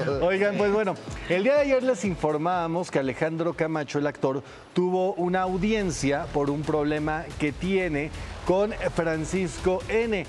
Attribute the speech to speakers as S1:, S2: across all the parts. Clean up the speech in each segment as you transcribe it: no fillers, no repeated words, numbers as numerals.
S1: Oigan, pues bueno, el día de ayer les informábamos que Alejandro Camacho, el actor, tuvo una audiencia por un problema que tiene con Francisco N.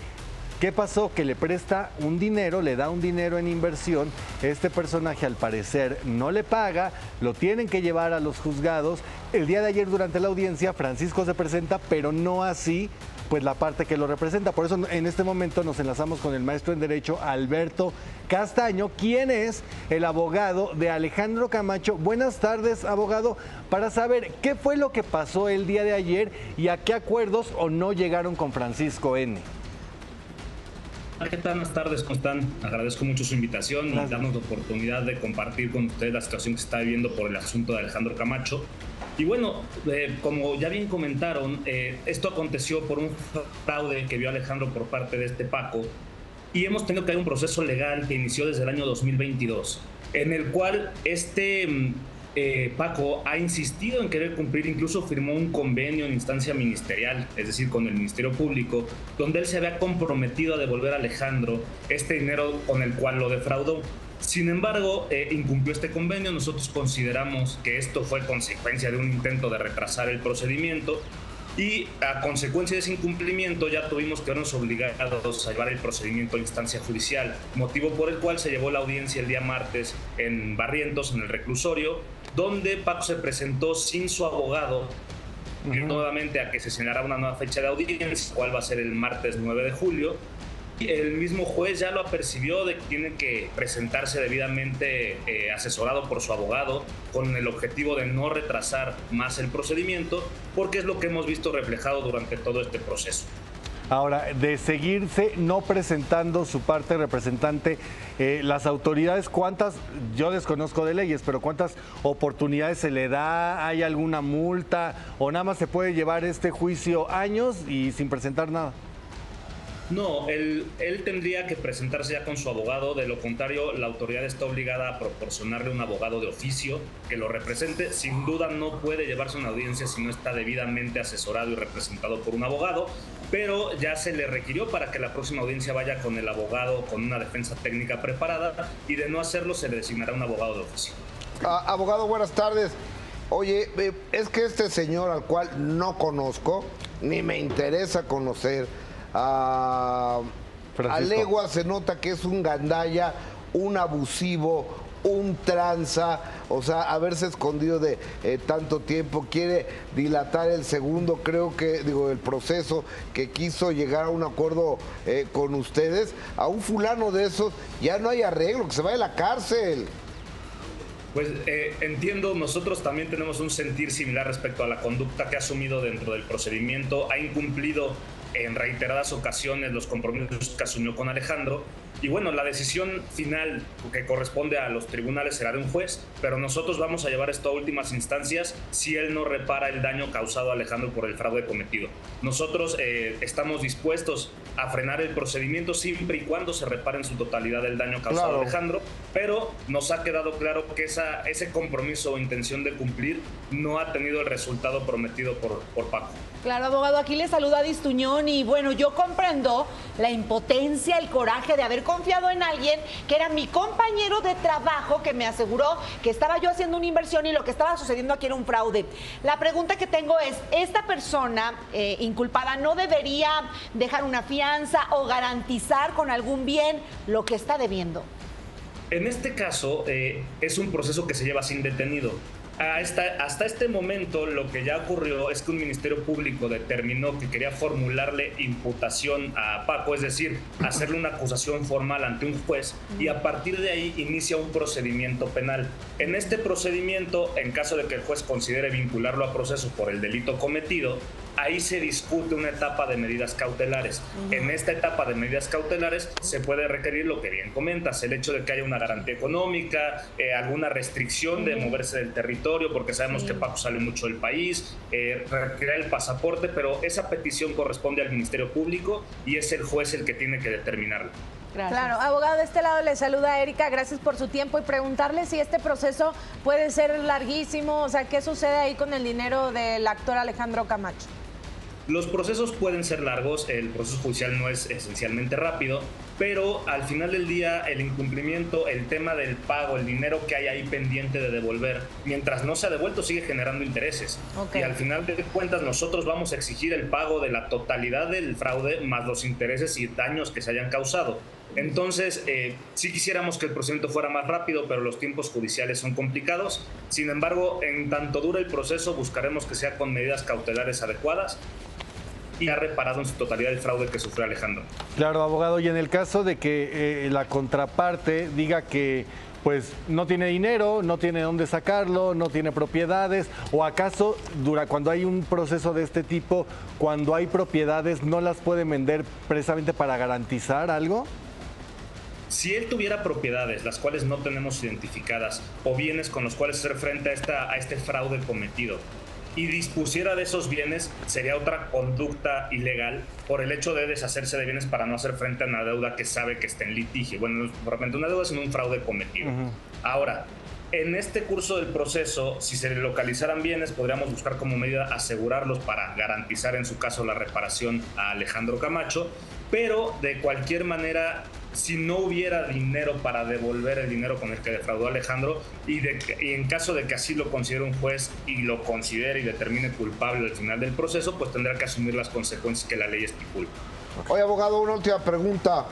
S1: ¿Qué pasó? Que le presta un dinero, le da un dinero en inversión. Este personaje al parecer no le paga, lo tienen que llevar a los juzgados. El día de ayer durante la audiencia Francisco se presenta, pero no así pues la parte que lo representa. Por eso en este momento nos enlazamos con el maestro en Derecho Alberto Castaño, quien es el abogado de Alejandro Camacho. Buenas tardes, abogado, para saber qué fue lo que pasó el día de ayer y a qué acuerdos o no llegaron con Francisco N.
S2: ¿Qué tal? Buenas tardes, ¿cómo están? Agradezco mucho su invitación y darnos la oportunidad de compartir con ustedes la situación que se está viviendo por el asunto de Alejandro Camacho. Y bueno, como ya bien comentaron, esto aconteció por un fraude que vio Alejandro por parte de este Paco, y hemos tenido que hay un proceso legal que inició desde el año 2022, en el cual Paco ha insistido en querer cumplir, incluso firmó un convenio en instancia ministerial, es decir, con el Ministerio Público, donde él se había comprometido a devolver a Alejandro este dinero con el cual lo defraudó. Sin embargo, incumplió este convenio. Nosotros consideramos que esto fue consecuencia de un intento de retrasar el procedimiento y a consecuencia de ese incumplimiento ya tuvimos que vernos obligados a llevar el procedimiento a instancia judicial, motivo por el cual se llevó la audiencia el día martes en Barrientos, en el reclusorio, donde Paco se presentó sin su abogado, nuevamente a que se señalara una nueva fecha de audiencia, cual va a ser el martes 9 de julio. El mismo juez ya lo apercibió de que tiene que presentarse debidamente asesorado por su abogado con el objetivo de no retrasar más el procedimiento, porque es lo que hemos visto reflejado durante todo este proceso.
S1: Ahora, de seguirse no presentando su parte representante, las autoridades, ¿cuántas? Yo desconozco de leyes, pero ¿cuántas oportunidades se le da? ¿Hay alguna multa? ¿O nada más se puede llevar este juicio años y sin presentar nada?
S2: No, él tendría que presentarse ya con su abogado, de lo contrario la autoridad está obligada a proporcionarle un abogado de oficio que lo represente. Sin duda no puede llevarse una audiencia si no está debidamente asesorado y representado por un abogado, pero ya se le requirió para que la próxima audiencia vaya con el abogado con una defensa técnica preparada, y de no hacerlo se le designará un abogado de oficio.
S3: Abogado, buenas tardes. Oye, es que este señor, al cual no conozco, ni me interesa conocer, a legua se nota que es un gandalla, un abusivo, un tranza, o sea, haberse escondido de tanto tiempo, quiere dilatar el el proceso, que quiso llegar a un acuerdo con ustedes. A un fulano de esos ya no hay arreglo, que se vaya a la cárcel.
S2: Pues entiendo, nosotros también tenemos un sentir similar respecto a la conducta que ha asumido dentro del procedimiento. Ha incumplido en reiteradas ocasiones los compromisos que asumió con Alejandro. Y bueno, la decisión final que corresponde a los tribunales será de un juez, pero nosotros vamos a llevar esto a últimas instancias si él no repara el daño causado a Alejandro por el fraude cometido. Nosotros estamos dispuestos a frenar el procedimiento siempre y cuando se repare en su totalidad el daño causado a Alejandro, pero nos ha quedado claro que ese compromiso o intención de cumplir no ha tenido el resultado prometido por Paco.
S4: Claro, abogado, aquí le saluda Distuñón y bueno, yo comprendo la impotencia, el coraje de haber confiado en alguien que era mi compañero de trabajo, que me aseguró que estaba yo haciendo una inversión y lo que estaba sucediendo aquí era un fraude. La pregunta que tengo es, ¿esta persona inculpada no debería dejar una fianza o garantizar con algún bien lo que está debiendo?
S2: En este caso, es un proceso que se lleva sin detenido. Hasta este momento lo que ya ocurrió es que un Ministerio Público determinó que quería formularle imputación a Paco, es decir, hacerle una acusación formal ante un juez, y a partir de ahí inicia un procedimiento penal. En este procedimiento, en caso de que el juez considere vincularlo a proceso por el delito cometido, ahí se discute una etapa de medidas cautelares. En esta etapa de medidas cautelares se puede requerir lo que bien comentas, el hecho de que haya una garantía económica, alguna restricción de moverse del territorio, porque sabemos que Paco sale mucho del país, retirar el pasaporte, pero esa petición corresponde al Ministerio Público y es el juez el que tiene que determinarlo.
S4: Gracias.
S5: Claro, abogado, de este lado le saluda Erika, gracias por su tiempo y preguntarle si este proceso puede ser larguísimo, o sea, ¿qué sucede ahí con el dinero del actor Alejandro Camacho?
S2: Los procesos pueden ser largos, el proceso judicial no es esencialmente rápido, pero al final del día el incumplimiento, el tema del pago, el dinero que hay ahí pendiente de devolver, mientras no se ha devuelto sigue generando intereses.
S5: Okay.
S2: Y al final de cuentas nosotros vamos a exigir el pago de la totalidad del fraude más los intereses y daños que se hayan causado. Entonces, sí quisiéramos que el procedimiento fuera más rápido, pero los tiempos judiciales son complicados. Sin embargo, en tanto dure el proceso, buscaremos que sea con medidas cautelares adecuadas y ha reparado en su totalidad el fraude que sufrió Alejandro.
S1: Claro, abogado, y en el caso de que la contraparte diga que pues no tiene dinero, no tiene dónde sacarlo, no tiene propiedades, o acaso cuando hay un proceso de este tipo, cuando hay propiedades, ¿no las pueden vender precisamente para garantizar algo?
S2: Si él tuviera propiedades, las cuales no tenemos identificadas, o bienes con los cuales hacer frente a este fraude cometido, y dispusiera de esos bienes, sería otra conducta ilegal por el hecho de deshacerse de bienes para no hacer frente a una deuda que sabe que está en litigio. Bueno, no es propiamente una deuda, sino un fraude cometido. Ahora, en este curso del proceso, si se le localizaran bienes, podríamos buscar como medida asegurarlos para garantizar en su caso la reparación a Alejandro Camacho, pero de cualquier manera, si no hubiera dinero para devolver el dinero con el que defraudó a Alejandro, y en caso de que así lo considere un juez y lo considere y determine culpable al final del proceso, pues tendrá que asumir las consecuencias que la ley estipula.
S3: Oye, abogado, una última pregunta.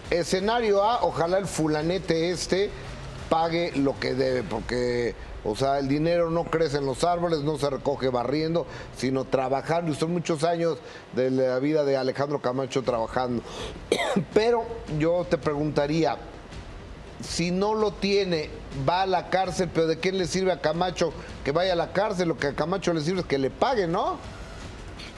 S3: Escenario A, ojalá el fulanete pague lo que debe, porque, o sea, el dinero no crece en los árboles, no se recoge barriendo, sino trabajando, y son muchos años de la vida de Alejandro Camacho trabajando. Pero yo te preguntaría, si no lo tiene, va a la cárcel, pero ¿de qué le sirve a Camacho que vaya a la cárcel? Lo que a Camacho le sirve es que le pague, ¿no?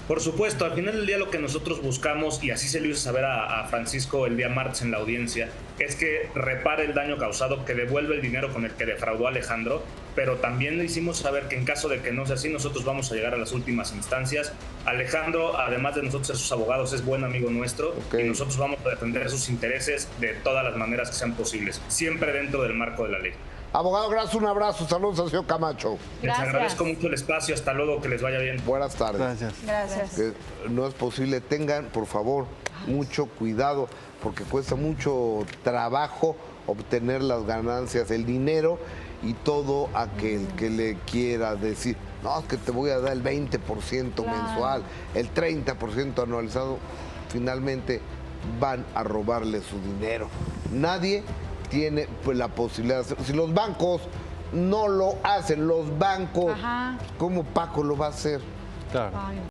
S2: Por supuesto, al final del día lo que nosotros buscamos, y así se le hizo saber a Francisco el día martes en la audiencia, es que repare el daño causado, que devuelva el dinero con el que defraudó a Alejandro, pero también le hicimos saber que en caso de que no sea así, nosotros vamos a llegar a las últimas instancias. Alejandro, además de nosotros ser sus abogados, es buen amigo nuestro, y nosotros vamos a defender sus intereses de todas las maneras que sean posibles, siempre dentro del marco de la ley.
S3: Abogado, gracias, un abrazo, saludos al señor Camacho.
S2: Les agradezco mucho el espacio, hasta luego, que les vaya bien.
S3: Buenas tardes.
S5: Gracias.
S3: Que no es posible, tengan, por favor, mucho cuidado, porque cuesta mucho trabajo obtener las ganancias, el dinero, y todo aquel que le quiera decir, no, es que te voy a dar el 20% mensual, el 30% anualizado, finalmente van a robarle su dinero. Nadie tiene pues la posibilidad de hacerlo. Si los bancos no lo hacen, los bancos, ¿cómo Paco lo va a hacer?
S1: Claro.